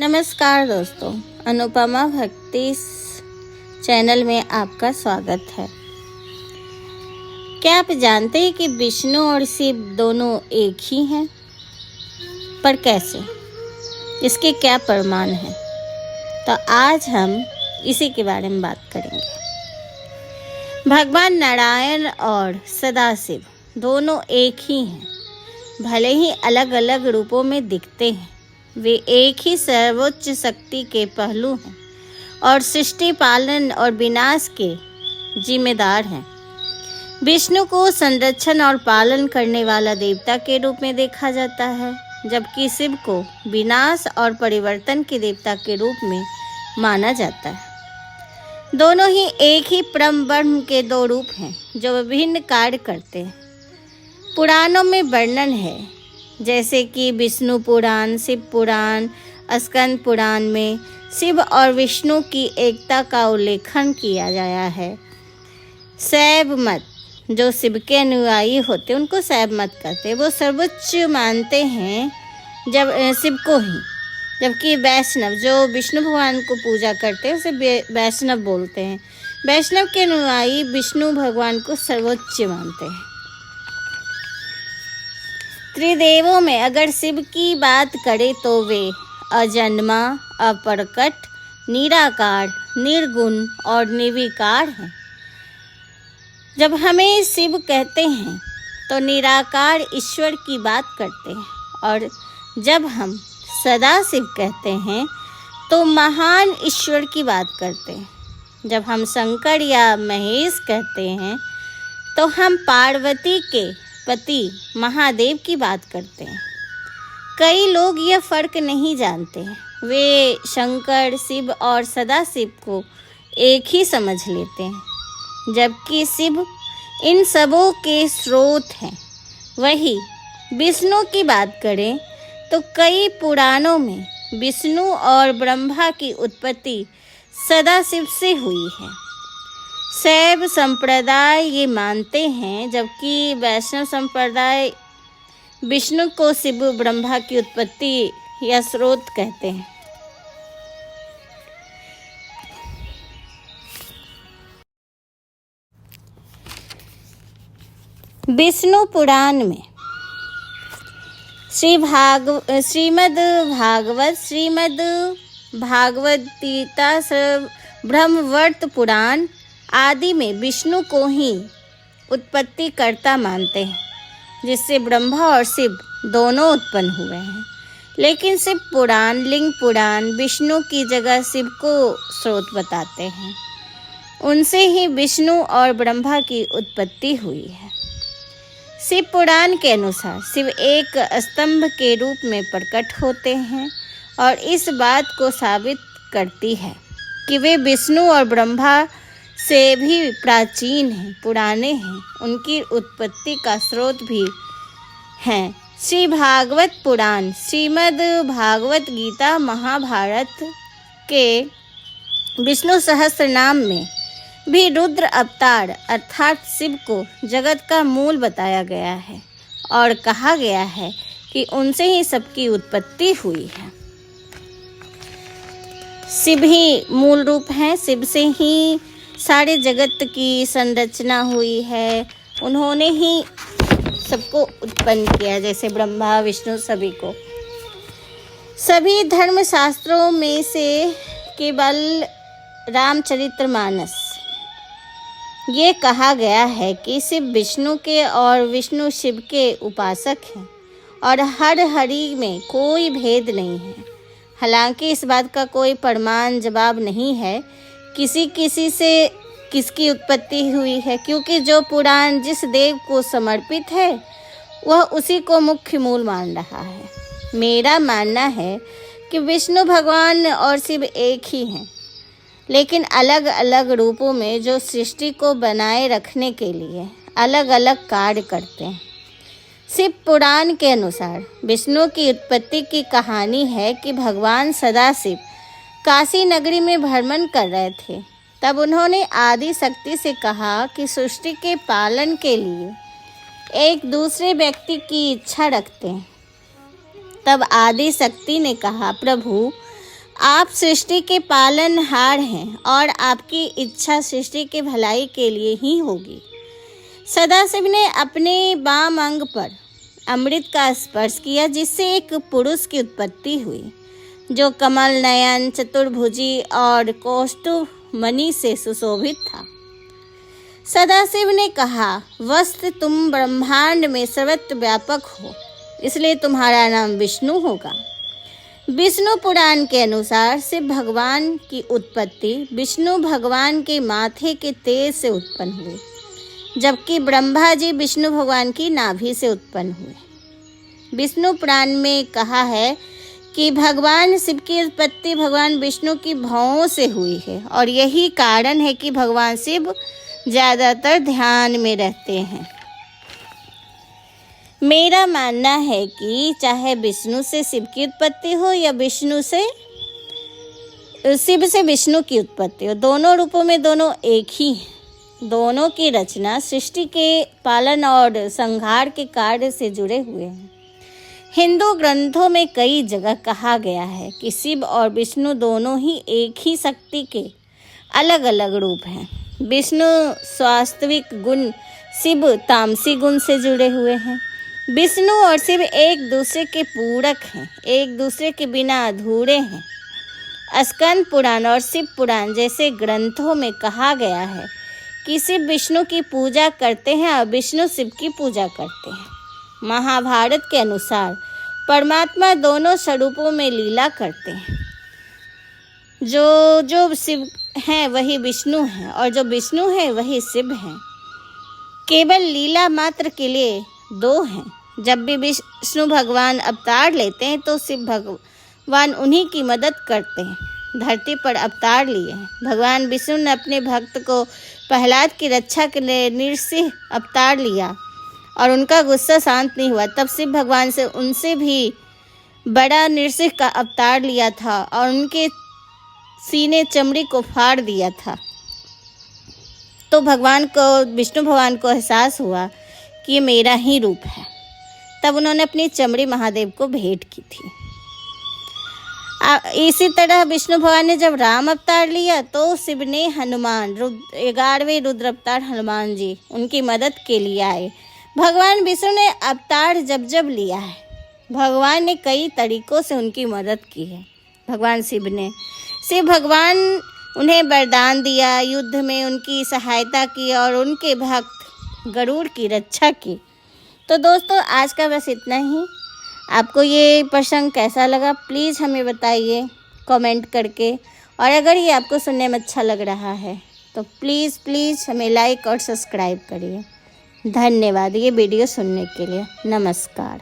नमस्कार दोस्तों, अनुपमा भक्ति चैनल में आपका स्वागत है। क्या आप जानते हैं कि विष्णु और शिव दोनों एक ही हैं? पर कैसे? इसके क्या प्रमाण हैं? तो आज हम इसी के बारे में बात करेंगे। भगवान नारायण और सदाशिव दोनों एक ही हैं, भले ही अलग अलग रूपों में दिखते हैं। वे एक ही सर्वोच्च शक्ति के पहलू हैं और सृष्टि पालन और विनाश के जिम्मेदार हैं। विष्णु को संरक्षण और पालन करने वाला देवता के रूप में देखा जाता है, जबकि शिव को विनाश और परिवर्तन के देवता के रूप में माना जाता है। दोनों ही एक ही परम ब्रह्म के दो रूप हैं जो विभिन्न कार्य करते हैं। पुराणों में वर्णन है, जैसे कि विष्णु पुराण, शिव पुराण, स्कंद पुराण में शिव और विष्णु की एकता का उल्लेखन किया गया है। शैव मत, जो शिव के अनुयायी होते हैं उनको शैव मत कहते हैं। वो सर्वोच्च मानते हैं जब शिव को ही, जबकि वैष्णव जो विष्णु भगवान को पूजा करते हैं उसे वैष्णव बोलते हैं। वैष्णव के अनुयायी विष्णु भगवान को सर्वोच्च मानते हैं। त्रिदेवों में अगर शिव की बात करें तो वे अजन्मा, अप्रकट, निराकार, निर्गुण और निर्विकार हैं। जब हमें शिव कहते हैं तो निराकार ईश्वर की बात करते हैं, और जब हम सदाशिव कहते हैं तो महान ईश्वर की बात करते हैं। जब हम शंकर या महेश कहते हैं तो हम पार्वती के पति महादेव की बात करते हैं। कई लोग यह फर्क नहीं जानते हैं, वे शंकर, शिव और सदाशिव को एक ही समझ लेते हैं, जबकि शिव इन सबों के स्रोत हैं। वही विष्णु की बात करें तो कई पुराणों में विष्णु और ब्रह्मा की उत्पत्ति सदाशिव से हुई है। शैव संप्रदाय ये मानते हैं, जबकि वैष्णव संप्रदाय विष्णु को शिव ब्रह्मा की उत्पत्ति या स्रोत कहते हैं। विष्णु पुराण में श्रीमद् भागवत गीता, ब्रह्मवर्त पुराण आदि में विष्णु को ही उत्पत्ति कर्ता मानते हैं, जिससे ब्रह्मा और शिव दोनों उत्पन्न हुए हैं। लेकिन शिव पुराण, लिंग पुराण विष्णु की जगह शिव को स्रोत बताते हैं। उनसे ही विष्णु और ब्रह्मा की उत्पत्ति हुई है। शिव पुराण के अनुसार शिव एक स्तंभ के रूप में प्रकट होते हैं, और इस बात को साबित करती है कि वे विष्णु और ब्रह्मा से भी प्राचीन हैं, पुराने हैं। उनकी उत्पत्ति का स्रोत भी हैं। श्री भागवत पुराण, श्रीमद् भागवत गीता, महाभारत के विष्णु सहस्त्र नाम में भी रुद्र अवतार अर्थात शिव को जगत का मूल बताया गया है, और कहा गया है कि उनसे ही सबकी उत्पत्ति हुई है। शिव ही मूल रूप हैं, शिव से ही सारे जगत की संरचना हुई है। उन्होंने ही सबको उत्पन्न किया, जैसे ब्रह्मा, विष्णु, सभी को। सभी धर्म शास्त्रों में से केवल रामचरितमानस ये कहा गया है कि शिव विष्णु के और विष्णु शिव के उपासक हैं, और हर हरि में कोई भेद नहीं है। हालांकि इस बात का कोई प्रमाण जवाब नहीं है किसी से किसकी उत्पत्ति हुई है, क्योंकि जो पुराण जिस देव को समर्पित है वह उसी को मुख्य मूल मान रहा है। मेरा मानना है कि विष्णु भगवान और शिव एक ही हैं, लेकिन अलग अलग रूपों में जो सृष्टि को बनाए रखने के लिए अलग अलग कार्य करते हैं। शिव पुराण के अनुसार विष्णु की उत्पत्ति की कहानी है कि भगवान सदाशिव काशी नगरी में भ्रमण कर रहे थे। तब उन्होंने आदि शक्ति से कहा कि सृष्टि के पालन के लिए एक दूसरे व्यक्ति की इच्छा रखते हैं। तब आदि शक्ति ने कहा, प्रभु आप सृष्टि के पालनहार हैं और आपकी इच्छा सृष्टि के भलाई के लिए ही होगी। सदाशिव ने अपने वाम अंग पर अमृत का स्पर्श किया, जिससे एक पुरुष की उत्पत्ति हुई जो कमल नयन, चतुर्भुजी और कौस्तुभ मणि से सुशोभित था। सदाशिव ने कहा, वस्तु तुम ब्रह्मांड में सर्वत्र व्यापक हो, इसलिए तुम्हारा नाम विष्णु होगा। विष्णु पुराण के अनुसार शिव भगवान की उत्पत्ति विष्णु भगवान के माथे के तेज से उत्पन्न हुई, जबकि ब्रह्मा जी विष्णु भगवान की नाभि से उत्पन्न हुए। विष्णु पुराण में कहा है कि भगवान शिव की उत्पत्ति भगवान विष्णु की भौहों से हुई है और यही कारण है कि भगवान शिव ज़्यादातर ध्यान में रहते हैं। मेरा मानना है कि चाहे विष्णु से शिव की उत्पत्ति हो या विष्णु से शिव से विष्णु की उत्पत्ति हो, दोनों रूपों में दोनों एक ही हैं। दोनों की रचना सृष्टि के पालन और संहार के कार्य से जुड़े हुए हैं। हिंदू ग्रंथों में कई जगह कहा गया है कि शिव और विष्णु दोनों ही एक ही शक्ति के अलग अलग रूप हैं। विष्णु स्वास्तविक गुण, शिव तामसी गुण से जुड़े हुए हैं। विष्णु और शिव एक दूसरे के पूरक हैं, एक दूसरे के बिना अधूरे हैं। स्कंद पुराण और शिव पुराण जैसे ग्रंथों में कहा गया है कि शिव विष्णु की पूजा करते हैं और विष्णु शिव की पूजा करते हैं। महाभारत के अनुसार परमात्मा दोनों स्वरूपों में लीला करते हैं। जो शिव हैं वही विष्णु हैं और जो विष्णु हैं वही शिव हैं। केवल लीला मात्र के लिए दो हैं। जब भी विष्णु भगवान अवतार लेते हैं तो शिव भगवान उन्हीं की मदद करते हैं। धरती पर अवतार लिए हैं। भगवान विष्णु ने अपने भक्त को प्रहलाद की रक्षा के लिए नृसिंह अवतार लिया और उनका गुस्सा शांत नहीं हुआ। तब शिव भगवान से उनसे भी बड़ा नृसिंह का अवतार लिया था और उनके सीने चमड़ी को फाड़ दिया था। तो विष्णु भगवान को एहसास हुआ कि ये मेरा ही रूप है। तब उन्होंने अपनी चमड़ी महादेव को भेंट की थी। इसी तरह विष्णु भगवान ने जब राम अवतार लिया तो शिव ने हनुमान 11वें रुद्र अवतार हनुमान जी उनकी मदद के लिए आए। भगवान विष्णु ने अवतार जब लिया है, भगवान ने कई तरीकों से उनकी मदद की है। भगवान शिव भगवान उन्हें वरदान दिया, युद्ध में उनकी सहायता की और उनके भक्त गरुड़ की रक्षा की। तो दोस्तों आज का बस इतना ही। आपको ये प्रसंग कैसा लगा प्लीज़ हमें बताइए कमेंट करके, और अगर ये आपको सुनने में अच्छा लग रहा है तो प्लीज़ हमें लाइक और सब्सक्राइब करिए। धन्यवाद ये वीडियो सुनने के लिए। नमस्कार।